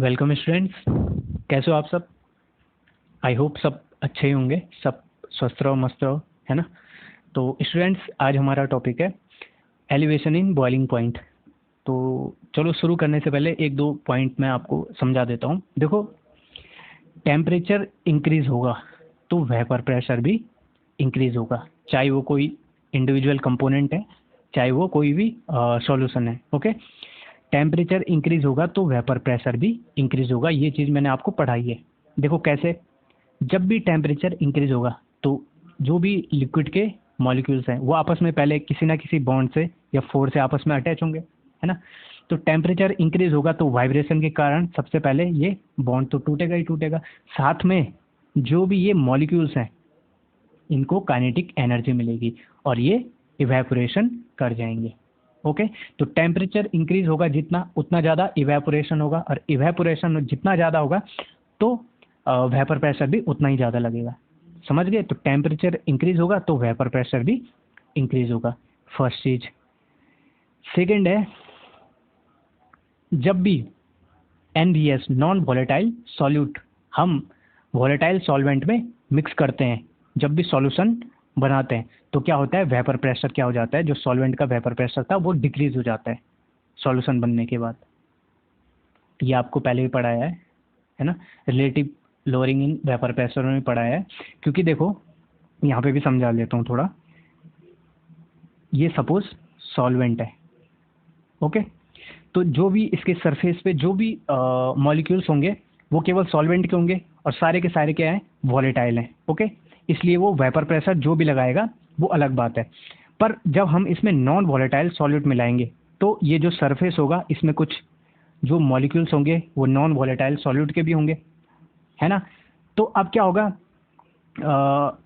Welcome students. कैसे हो आप सब? आई होप सब अच्छे ही होंगे, सब स्वस्थ रहो, मस्त रहो, है ना। तो स्टूडेंट्स, आज हमारा टॉपिक है एलिवेशन इन बॉइलिंग पॉइंट। तो चलो शुरू करने से पहले एक दो पॉइंट मैं आपको समझा देता हूँ। देखो, टेम्परेचर इंक्रीज होगा तो वेपर प्रेशर भी इंक्रीज होगा, चाहे वो कोई इंडिविजुअल कंपोनेंट है, चाहे वो कोई भी सॉल्यूशन है। ओके, टेम्परेचर इंक्रीज होगा तो वेपर प्रेशर भी इंक्रीज होगा, ये चीज़ मैंने आपको पढ़ाई है। देखो कैसे, जब भी टेम्परेचर इंक्रीज होगा तो जो भी लिक्विड के मॉलिक्यूल्स हैं वो आपस में पहले किसी ना किसी बॉन्ड से या फोर्स से आपस में अटैच होंगे, है ना। तो टेम्परेचर इंक्रीज होगा तो वाइब्रेशन के कारण सबसे पहले ये बॉन्ड तो टूटेगा ही टूटेगा, साथ में जो भी ये मॉलिक्यूल्स हैं इनको काइनेटिक एनर्जी मिलेगी और ये इवेपोरेशन कर जाएंगे। ओके, तो टेम्परेचर इंक्रीज होगा जितना, उतना ज़्यादा इवेपोरेशन होगा, और इवेपोरेशन जितना ज़्यादा होगा तो वेपर प्रेशर भी उतना ही ज़्यादा लगेगा। समझ गए? तो टेम्परेचर इंक्रीज होगा तो वेपर प्रेशर भी इंक्रीज होगा, फर्स्ट चीज। सेकेंड है, जब भी NVS नॉन वॉलेटाइल सॉल्यूट हम वॉलेटाइल सॉल्वेंट में मिक्स करते हैं, जब भी सॉल्यूशन बनाते हैं तो क्या होता है, वेपर प्रेशर क्या हो जाता है, जो सॉल्वेंट का वेपर प्रेशर था वो डिक्रीज हो जाता है सॉल्यूशन बनने के बाद। ये आपको पहले भी पढ़ाया है ना, relative lowering in vapour pressure में पढ़ाया है। क्योंकि देखो यहाँ पे भी समझा लेता हूँ थोड़ा। ये सपोज सॉल्वेंट है, ओके, तो जो भी इसके सरफेस पे जो भी मॉलिक्यूल्स होंगे वो केवल सॉल्वेंट के होंगे और सारे के सारे क्या हैं, वॉलेटाइल हैं। ओके, इसलिए वो वेपर प्रेशर जो भी लगाएगा वो अलग बात है। पर जब हम इसमें नॉन वॉलेटाइल सॉल्यूट मिलाएंगे तो ये जो सरफेस होगा इसमें कुछ जो मॉलिक्यूल्स होंगे वो नॉन वॉलेटाइल सॉल्यूट के भी होंगे, है ना। तो अब क्या होगा,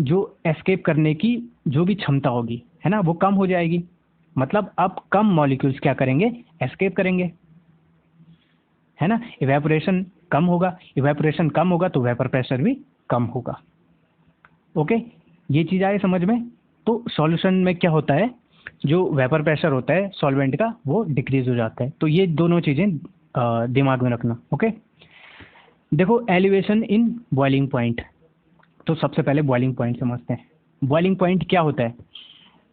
जो एस्केप करने की जो भी क्षमता होगी, है ना, वो कम हो जाएगी। मतलब अब कम मॉलिक्यूल्स क्या करेंगे, एस्केप करेंगे, है ना। इवेपोरेशन कम होगा, इवेपोरेशन कम होगा तो वेपर प्रेशर भी कम होगा। ओके, ये चीज़ आए समझ में। तो सॉल्यूशन में क्या होता है, जो वेपर प्रेशर होता है सॉल्वेंट का वो डिक्रीज हो जाता है। तो ये दोनों चीज़ें दिमाग में रखना। ओके, देखो एलिवेशन इन बॉइलिंग पॉइंट। तो सबसे पहले बॉइलिंग पॉइंट समझते हैं। बॉइलिंग पॉइंट क्या होता है?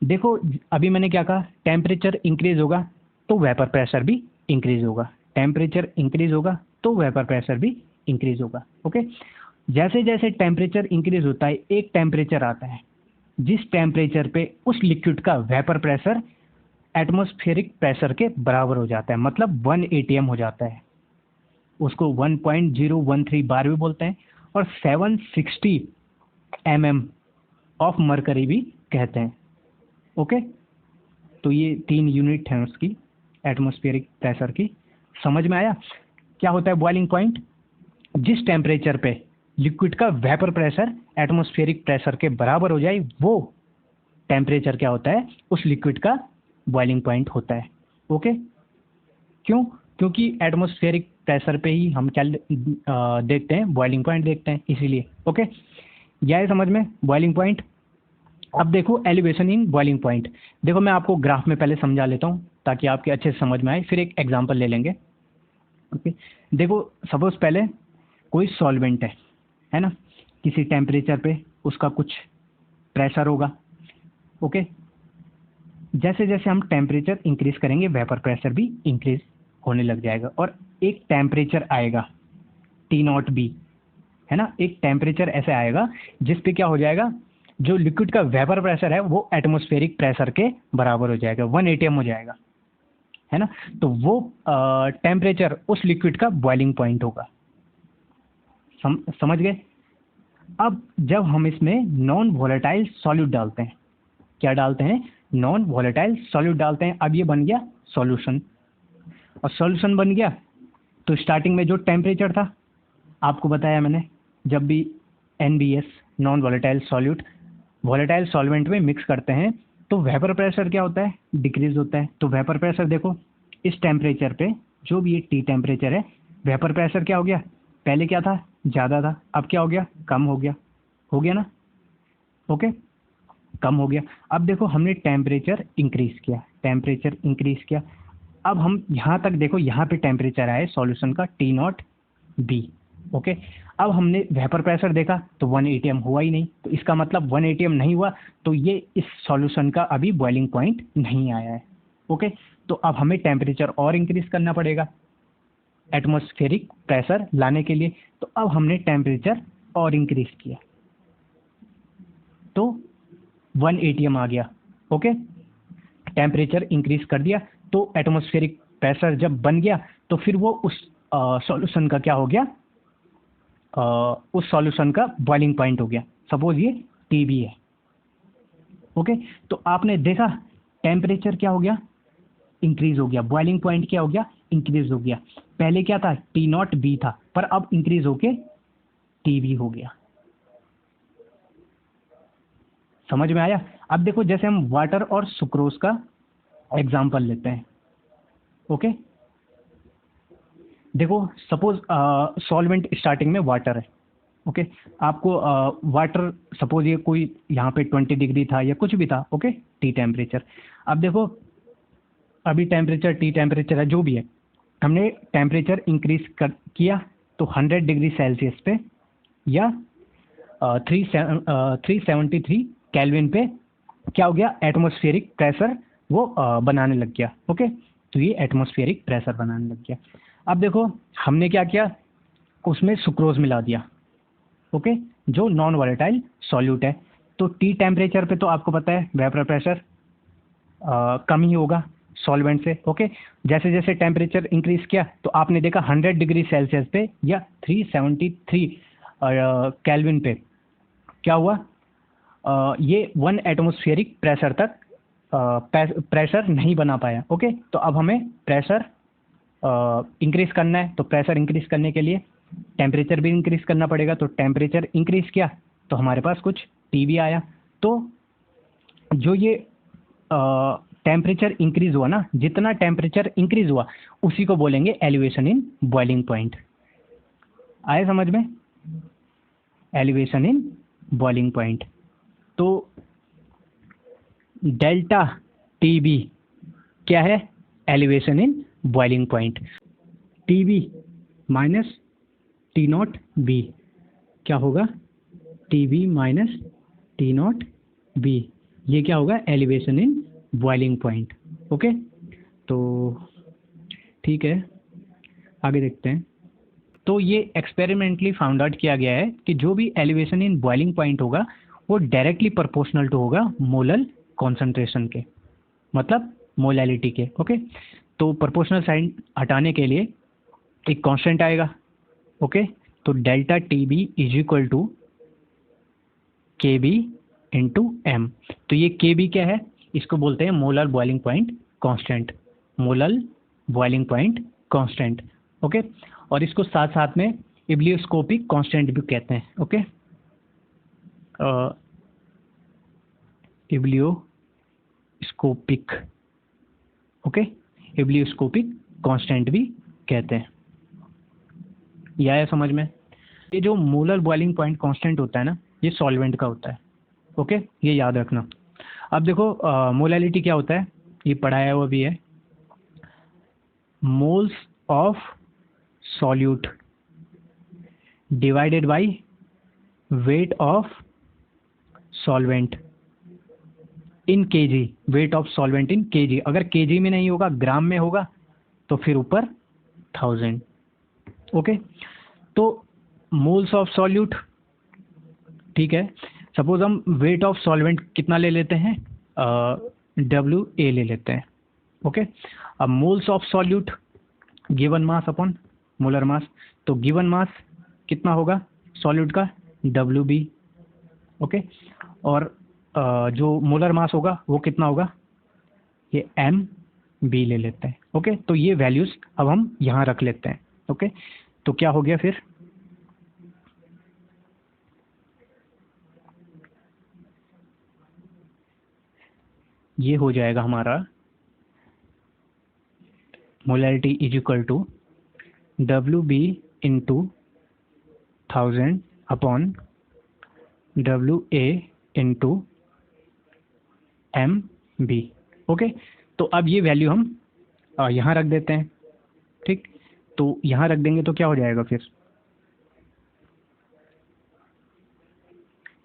देखो अभी मैंने क्या कहा, टेम्परेचर इंक्रीज होगा तो वेपर प्रेशर भी इंक्रीज होगा, टेम्परेचर इंक्रीज होगा तो वेपर प्रेशर भी इंक्रीज होगा। ओके, जैसे जैसे टेम्परेचर इंक्रीज होता है एक टेम्परेचर आता है जिस टेम्परेचर पे उस लिक्विड का वेपर प्रेशर एटमॉस्फेरिक प्रेशर के बराबर हो जाता है, मतलब 1 atm हो जाता है। उसको 1.013 बार भी बोलते हैं और 760 mm ऑफ मरकरी भी कहते हैं। ओके, तो ये 3 यूनिट हैं उसकी एटमॉस्फेरिक प्रेशर की। समझ में आया क्या होता है बॉइलिंग पॉइंट? जिस टेम्परेचर पे लिक्विड का वेपर प्रेशर एटमॉस्फेरिक प्रेशर के बराबर हो जाए वो टेम्परेचर क्या होता है, उस लिक्विड का बॉइलिंग पॉइंट होता है। ओके, क्यों? क्योंकि एटमॉस्फेरिक प्रेशर पे ही हम क्या देखते हैं, बॉइलिंग पॉइंट देखते हैं, इसीलिए। ओके, यह है समझ में बॉइलिंग पॉइंट। अब देखो एलिवेशन इन बॉइलिंग पॉइंट। देखो मैं आपको ग्राफ में पहले समझा लेता हूँ ताकि आपके अच्छे से समझ में आए, फिर एक एग्जांपल ले लेंगे। ओके, देखो सपोज पहले कोई सॉल्वेंट है ना, किसी टेम्परेचर पे उसका कुछ प्रेशर होगा। ओके, जैसे जैसे हम टेम्परेचर इंक्रीज करेंगे वेपर प्रेशर भी इंक्रीज होने लग जाएगा और एक टेम्परेचर आएगा T0B, है ना। एक टेम्परेचर ऐसे आएगा जिस पे क्या हो जाएगा, जो लिक्विड का वेपर प्रेशर है वो एटमॉस्फेरिक प्रेशर के बराबर हो जाएगा, 1 atm हो जाएगा, है ना। तो वो टेम्परेचर उस लिक्विड का बॉइलिंग पॉइंट होगा। समझ गए? अब जब हम इसमें नॉन वॉलेटाइल सॉल्यूट डालते हैं, क्या डालते हैं, नॉन वॉलेटाइल सॉल्यूट डालते हैं, अब ये बन गया सॉल्यूशन। और सॉल्यूशन बन गया तो स्टार्टिंग में जो टेम्परेचर था आपको बताया मैंने, जब भी NBS non volatile solute volatile solvent में मिक्स करते हैं तो वेपर प्रेशर क्या होता है, डिक्रीज होता है। तो वेपर प्रेशर देखो इस टेम्परेचर पे, जो भी ये T टेम्परेचर है, वेपर प्रेशर क्या हो गया, पहले क्या था, ज़्यादा था, अब क्या हो गया, कम हो गया ना। ओके, कम हो गया। अब देखो हमने टेम्परेचर इंक्रीज किया, टेम्परेचर इंक्रीज किया। अब हम यहाँ तक देखो, यहाँ पे टेम्परेचर आए सॉल्यूशन का T0 बी। ओके, अब हमने वेपर प्रेशर देखा तो 1 atm हुआ ही नहीं, तो इसका मतलब 1 atm नहीं हुआ, तो ये इस सॉल्यूशन का अभी बॉइलिंग पॉइंट नहीं आया है। ओके, तो अब हमें टेम्परेचर और इंक्रीज करना पड़ेगा एटमॉस्फेरिक प्रेशर लाने के लिए। तो अब हमने टेम्परेचर और इंक्रीज किया तो 1 atm आ गया। ओके, टेम्परेचर इंक्रीज कर दिया तो एटमॉस्फेरिक प्रेशर जब बन गया तो फिर वो उस सॉल्यूशन का क्या हो गया, उस सॉल्यूशन का बॉइलिंग पॉइंट हो गया। सपोज ये टीबी है। ओके, तो आपने देखा टेम्परेचर क्या हो गया, इंक्रीज हो गया, बॉइलिंग पॉइंट क्या हो गया, इंक्रीज हो गया। पहले क्या था, टी नॉट बी था, पर अब इंक्रीज होके टीबी हो गया। समझ में आया? अब देखो जैसे हम वाटर और सुक्रोज का एग्जाम्पल लेते हैं। ओके, देखो सपोज सॉल्वेंट स्टार्टिंग में वाटर है। ओके, आपको वाटर सपोज ये कोई यहाँ पे 20 डिग्री था या कुछ भी था। Okay, T temperature. अब देखो अभी टेम्परेचर टी टेम्परेचर है जो भी है, हमने टेम्परेचर इंक्रीज कर किया तो 100 डिग्री सेल्सियस पे या 373 केल्विन पे क्या हो गया, एटमॉस्फेरिक प्रेशर वो बनाने लग गया। ओके, तो ये एटमॉस्फेरिक प्रेशर बनाने लग गया। अब देखो हमने क्या किया, उसमें सुक्रोज मिला दिया। ओके, जो नॉन वॉलेटाइल सॉल्यूट है। तो टी टेम्परेचर पे तो आपको पता है वेपर प्रेशर कम ही होगा सॉल्वेंट से। ओके, जैसे जैसे टेम्परेचर इंक्रीज किया तो आपने देखा 100 डिग्री सेल्सियस पे या 373 केल्विन पे क्या हुआ, ये 1 एटमॉस्फेरिक प्रेशर तक प्रेशर नहीं बना पाया। ओके, तो अब हमें प्रेशर इंक्रीज करना है, तो प्रेशर इंक्रीज करने के लिए टेम्परेचर भी इंक्रीज करना पड़ेगा। तो टेम्परेचर इंक्रीज किया तो हमारे पास कुछ टीवी आया। तो जो ये टेम्परेचर इंक्रीज हुआ ना, जितना टेम्परेचर इंक्रीज हुआ उसी को बोलेंगे एलिवेशन इन बॉइलिंग पॉइंट। आए समझ में? Elevation in boiling point. तो डेल्टा टीबी क्या है, elevation in boiling point. TB minus T not be क्या होगा, TB minus T not be, ये क्या होगा, elevation in boiling point. Okay, तो ठीक है आगे देखते हैं। तो ये एक्सपेरिमेंटली फाउंड आउट किया गया है कि जो भी एलिवेशन इन बॉइलिंग पॉइंट होगा वो डायरेक्टली प्रोपोर्शनल टू होगा मोलल कॉन्सेंट्रेशन के, मतलब मोलैलिटी के। ओके, तो प्रोपोर्शनल साइन हटाने के लिए एक कांस्टेंट आएगा। ओके, तो delta T B is equal to K B into M. तो ये के बी क्या है, इसको बोलते हैं molar boiling point constant, molar boiling point constant. Okay, और इसको साथ साथ में इब्लियोस्कोपिक कांस्टेंट भी कहते हैं। ओके, इब्लियोस्कोपिक, ओके, इब्लियोस्कोपिक कांस्टेंट भी कहते हैं। यह आया समझ में? ये जो मोलर बॉइलिंग पॉइंट कांस्टेंट होता है ना, ये सॉल्वेंट का होता है। ओके, ये याद रखना। अब देखो मोलैलिटी क्या होता है, ये पढ़ाया हुआ भी है। Moles of solute divided by weight of solvent in KG, wait of solvent in KG. अगर केजी में नहीं होगा, ग्राम में होगा तो फिर ऊपर 1000। ओके, तो मोल्स ऑफ सॉल्यूट, ठीक है, सपोज हम वेट ऑफ सॉल्वेंट कितना ले लेते हैं, डब्ल्यू ए ले लेते हैं। ओके, अब moles of solute given mass upon molar mass, तो गिवन मास कितना होगा सॉल्यूट का, डब्ल्यू बी। ओके, और जो मोलर मास होगा वो कितना होगा, ये एम बी ले लेते हैं। ओके, तो ये वैल्यूज अब हम यहाँ रख लेते हैं। ओके, तो क्या हो गया फिर, ये हो जाएगा हमारा molality is equal to W B into 1000 upon W A into M B. Okay, तो अब ये वैल्यू हम यहाँ रख देते हैं। ठीक, तो यहाँ रख देंगे तो क्या हो जाएगा फिर,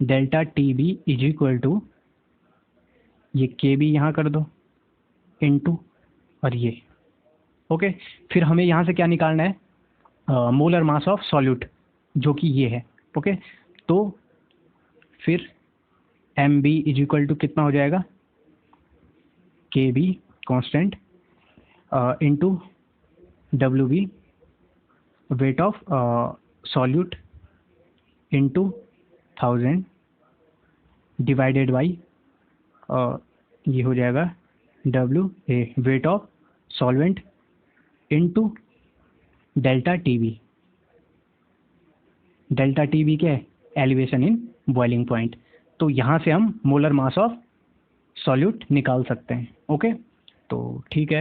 delta T B is equal to, ये के बी यहाँ कर दो इनटू और ये, ओके। फिर हमें यहाँ से क्या निकालना है, मोलर मास ऑफ सॉल्यूट, जो कि ये है, ओके। तो फिर M B is equal to कितना हो जाएगा, K B constant into W B weight of solute into 1000 divided by ये हो जाएगा W A weight of solvent into delta T B. Delta T B क्या है, एलिवेशन इन बॉइलिंग पॉइंट। तो यहाँ से हम मोलर मास ऑफ सॉल्यूट निकाल सकते हैं, ओके। तो ठीक है।